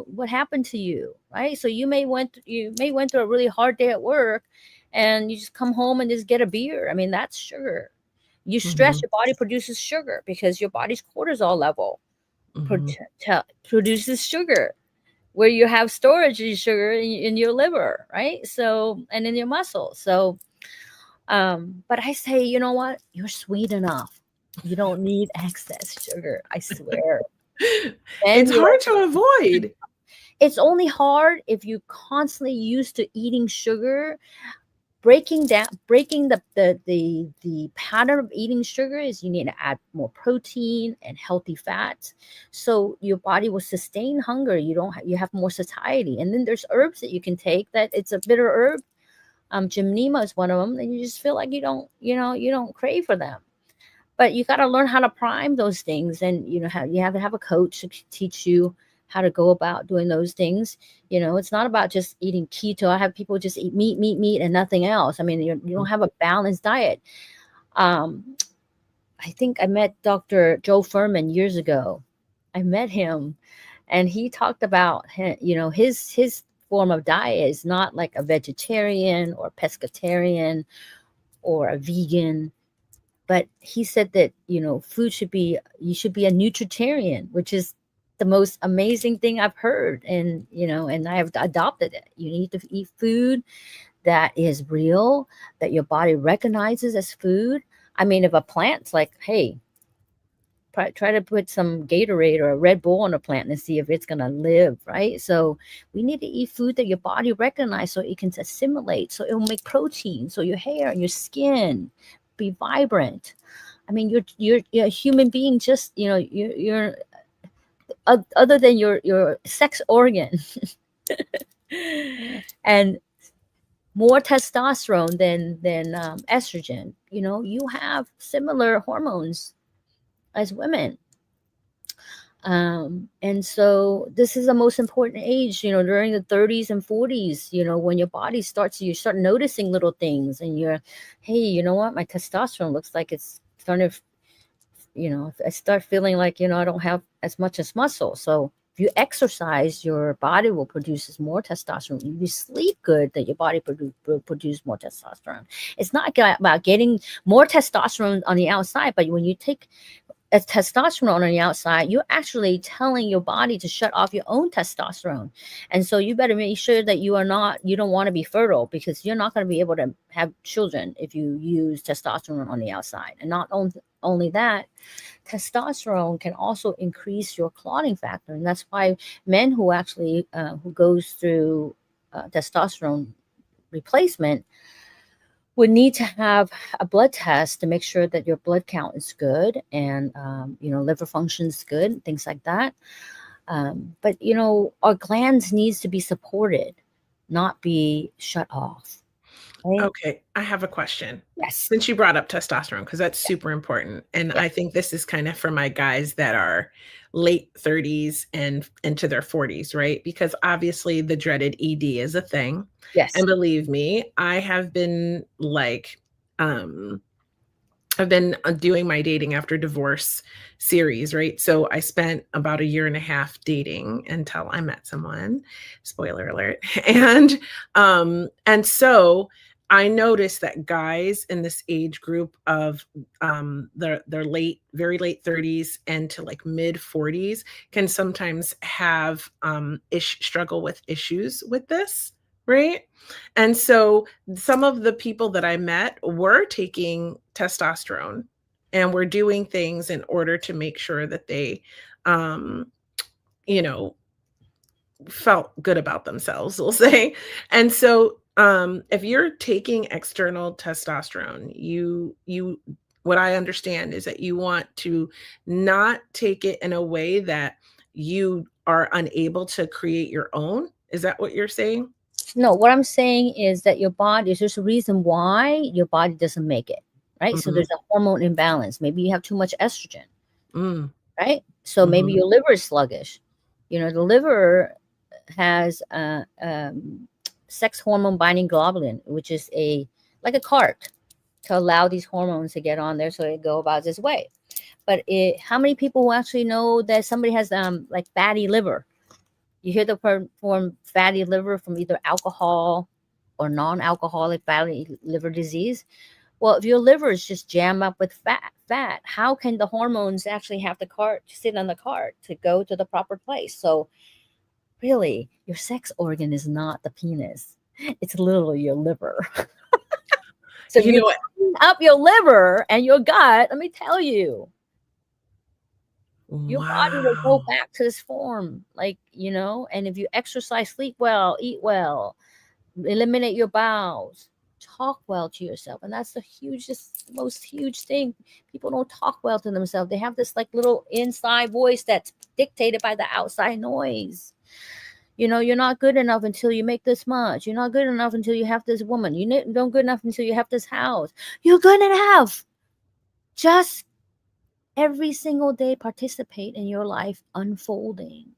what happened to you, right? So you may went through a really hard day at work, and you just come home and just get a beer. I mean, that's sugar. You stress, Mhm. your body produces sugar because your body's cortisol level Mhm. produces sugar, where you have storage of sugar in your liver, right? So, and in your muscles. So, but I say, you know what? You're sweet enough. You don't need excess sugar. I swear. Then It's you're. hard to avoid. It's only hard if you constantly used to eating sugar. Breaking the pattern of eating sugar is you need to add more protein and healthy fats, so your body will sustain hunger. You have more satiety. And then there's herbs that you can take, that it's a bitter herb. Gymnema is one of them, and you just feel like you don't crave for them. But you got to learn how to prime those things, and how you have to have a coach to teach you how to go about doing those things. It's not about just eating keto. I have people just eat meat, meat, meat, and nothing else. I mean, you don't have a balanced diet. um I think I met Dr. Joe Furman years ago. I met him, and he talked about his form of diet is not like a vegetarian or pescatarian or a vegan. But he said that food should be you should be a nutritarian, which is the most amazing thing I've heard. And I have adopted it. You need to eat food that is real, that your body recognizes as food. I mean, if a plant's like, hey, try to put some Gatorade or a Red Bull on a plant and see if it's going to live, right? So we need to eat food that your body recognizes, so it can assimilate, so it will make protein, so your hair and your skin be vibrant. I mean, you're a human being. Just you're other than your sex organ, and more testosterone than estrogen. You have similar hormones as women. And so this is the most important age, during the 30s and 40s, when your body starts, you start noticing little things, and hey, you know what, my testosterone looks like it's starting to, I start feeling like, I don't have as much as muscle. So if you exercise, your body will produce more testosterone. If you sleep good, that your body will produce more testosterone. It's not about getting more testosterone on the outside, but when you take as testosterone on the outside, you're actually telling your body to shut off your own testosterone. And so you better make sure that you don't want to be fertile, because you're not going to be able to have children if you use testosterone on the outside. And not only that, testosterone can also increase your clotting factor. And that's why men who goes through testosterone replacement would need to have a blood test to make sure that your blood count is good, and liver function is good, things like that. But our glands needs to be supported, not be shut off, right? Okay, I have a question. Yes. Since you brought up testosterone, because that's Yeah. super important. And Yeah. I think this is kind of for my guys that are late 30s and into their 40s, right? Because obviously the dreaded ED is a thing. And Yes. believe me, I have been like, I've been doing my dating after divorce series, right? So I spent about a year and a half dating until I met someone. Spoiler alert. And so I noticed that guys in this age group of their late, very late 30s and to like mid 40s can sometimes have struggle with issues with this, right? And so some of the people that I met were taking testosterone and were doing things in order to make sure that they, um, you know, felt good about themselves, we'll say. And so if you're taking external testosterone, you what I understand is that you want to not take it in a way that you are unable to create your own. Is that what you're saying? No, what I'm saying is that your body, there's a reason why your body doesn't make it, right? So Mhm. there's a hormone imbalance. Maybe you have too much estrogen, Mm. right? So maybe Mhm. your liver is sluggish. The liver has sex hormone binding globulin, which is a like a cart to allow these hormones to get on there, so it go about its way. But how many people will actually know that somebody has like fatty liver? You hear the form fatty liver from either alcohol or non-alcoholic fatty liver disease. Well, if your liver is just jammed up with fat, how can the hormones actually have the cart sit on the cart to go to the proper place? So really, your sex organ is not the penis. It's literally your liver. So if You you know what? clean up your liver and your gut, let me tell you, your body will go Wow. back to this form. Like, and if you exercise, sleep well, eat well, eliminate your bowels, talk well to yourself. And that's the hugest, most huge thing. People don't talk well to themselves. They have this like little inside voice that's dictated by the outside noise. You're not good enough until you make this much. You're not good enough until you have this woman. You're not good enough until you have this house. You're good enough. Just every single day participate in your life unfolding.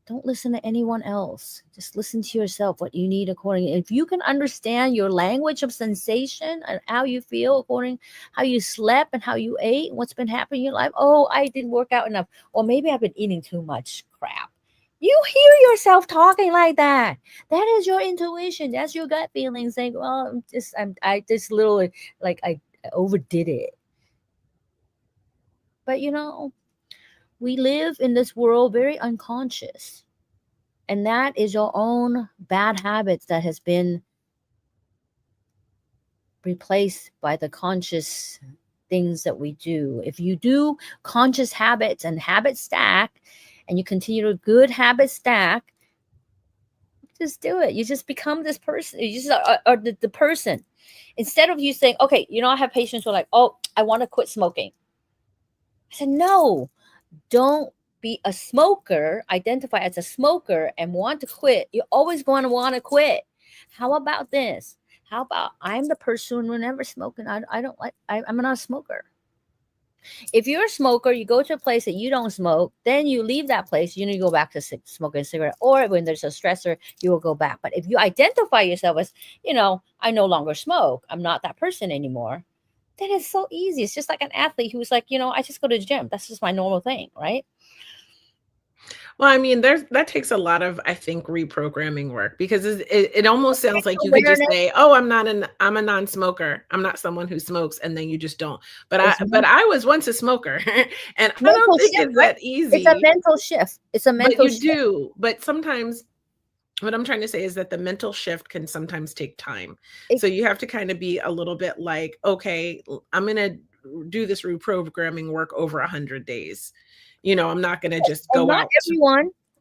Don't listen to anyone else. Just listen to yourself, what you need according. If you can understand your language of sensation and how you feel according how you slept and how you ate, what's been happening in your life. Oh, I didn't work out enough. Or maybe I've been eating too much crap. You hear yourself talking like that. That is your intuition. That's your gut feeling saying, well, I just literally like I overdid it. But we live in this world very unconscious. And that is your own bad habits that has been replaced by the conscious things that we do. If you do conscious habits and habit stack and you continue to good habit stack, just do it. You just become this person. You just are the person. Instead of you saying, okay, I have patients who are like, oh, I want to quit smoking. I said, no, don't be a smoker, identify as a smoker and want to quit. You're always going to want to quit. How about this? How about I'm the person who never smoked and I don't like, I'm not a smoker. If you're a smoker, you go to a place that you don't smoke, then you leave that place, you go back to smoking a cigarette. Or when there's a stressor, you will go back. But if you identify yourself as, I no longer smoke, I'm not that person anymore, then it's so easy. It's just like an athlete who's like, I just go to the gym. That's just my normal thing, right? Well, I mean, that takes a lot of, I think, reprogramming work because it almost sounds like you could just Awareness say, "Oh, I'm a non-smoker. I'm not someone who smokes," and then you just don't. But I is but I was once a smoker, and I don't mental think shift, it's right? that It's a easy. mental shift. It's a But mental you shift. do. But sometimes what I'm trying to say is that the mental shift can sometimes take time. It, So you have to kind of be a little bit like, okay, I'm going to do this reprogramming work over 100 days. I'm not going to just and go out.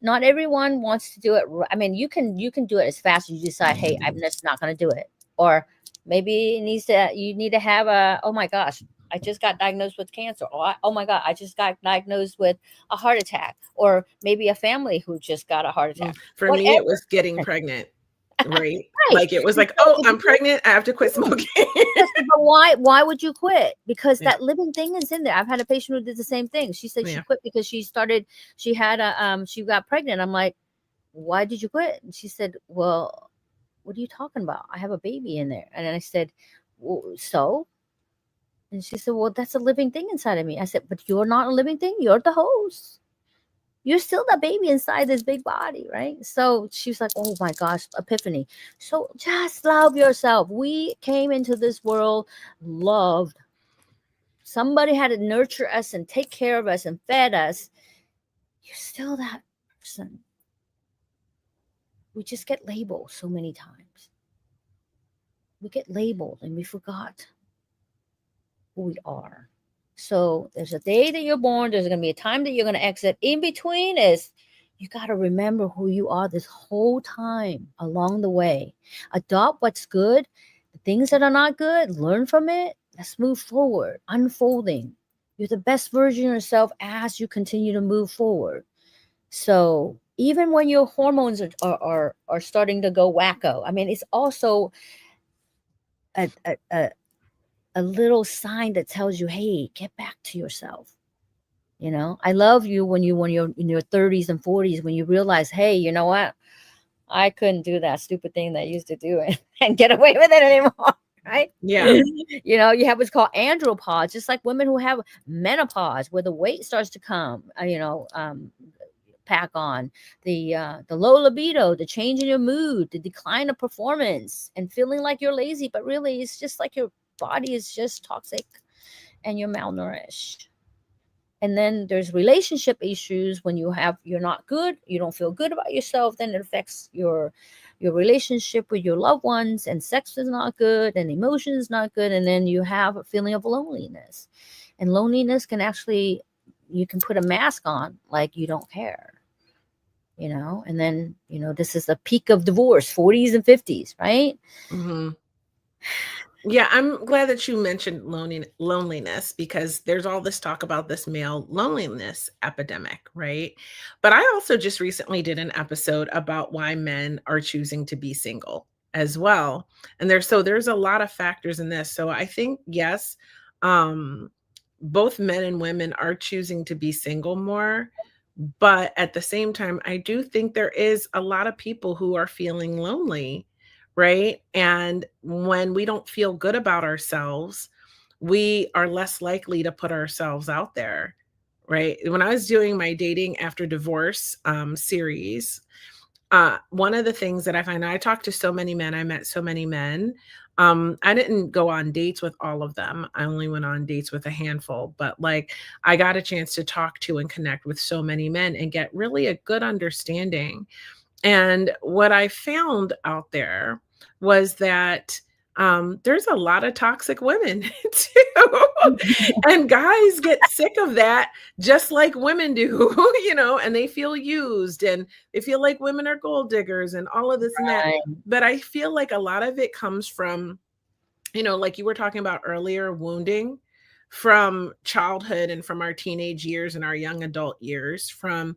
not everyone wants to do it. I mean, you can do it as fast as you decide, hey, I'm just not going to do it. Or maybe you need to have oh my gosh, I just got diagnosed with cancer. Or oh my God, I just got diagnosed with a heart attack. Or maybe a family who just got a heart attack. For me, it Whatever. was getting pregnant, right? Right. Like it was And like, so "Oh, if I'm you pregnant. I have to quit smoking." But why would you quit? Because Yeah, that living thing is in there. I've had a patient who did the same thing. She said she yeah. quit because she had she got pregnant. I'm like, why did you quit? And she said, well, what are you talking about? I have a baby in there. And I said, well, so? And she said, well, that's a living thing inside of me. I said, but you're not a living thing. You're the host. You're still the baby inside this big body, right? So she was like, oh my gosh, epiphany. So just love yourself. We came into this world loved. Somebody had to nurture us and take care of us and fed us. You're still that person. We just get labeled so many times. We get labeled and we forgot who we are. So there's a day that you're born, there's going to be a time that you're going to exit. In between is you got to remember who you are this whole time along the way. Adopt what's good, the things that are not good, learn from it. Let's move forward, unfolding. You're the best version of yourself as you continue to move forward. So even when your hormones are starting to go wacko, I mean, it's also a, a, a, a little sign that tells you, hey, get back to yourself. I love you when you're in your 30s and 40s, when you realize, hey, you know what? I couldn't do that stupid thing that I used to do and get away with it anymore. Right? Yeah. You have what's called andropause, just like women who have menopause, where the weight starts to come, pack on, the low libido, the change in your mood, the decline of performance, and feeling like you're lazy, but really it's just like your body is just toxic and you're malnourished. And then there's relationship issues. When you're not good, you don't feel good about yourself, then it affects your relationship with your loved ones, and sex is not good, and emotion is not good, and then you have a feeling of loneliness. And loneliness can actually, you can put a mask on like you don't care, and then this is the peak of divorce, 40s and 50s, right? Mm-hmm. Yeah, I'm glad that you mentioned loneliness, because there's all this talk about this male loneliness epidemic, right? But I also just recently did an episode about why men are choosing to be single as well. And there's a lot of factors in this. So I think, yes, um both men and women are choosing to be single more, but at the same time I do think there is a lot of people who are feeling lonely, right? And when we don't feel good about ourselves, we are less likely to put ourselves out there, right? When I was doing my dating after divorce series, one of the things that I find, I talked to so many men, I met so many men. I didn't go on dates with all of them. I only went on dates with a handful, but like I got a chance to talk to and connect with so many men and get really a good understanding. And what I found out there was that there's a lot of toxic women too. And guys get sick of that just like women do, and they feel used and they feel like women are gold diggers and all of this and that. Right. But I feel like a lot of it comes from, like you were talking about earlier, wounding from childhood and from our teenage years and our young adult years, from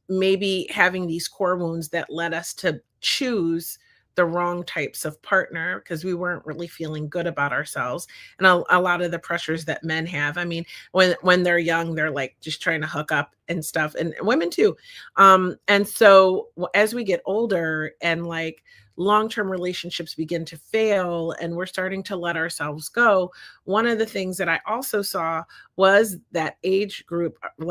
maybe having these core wounds that led us to choose the wrong types of partner because we weren't really feeling good about ourselves, and a lot of the pressures that men have. I mean, when they're young, they're like just trying to hook up and stuff, and women too. And so as we get older and like long-term relationships begin to fail and we're starting to let ourselves go, one of the things that I also saw was that age group, like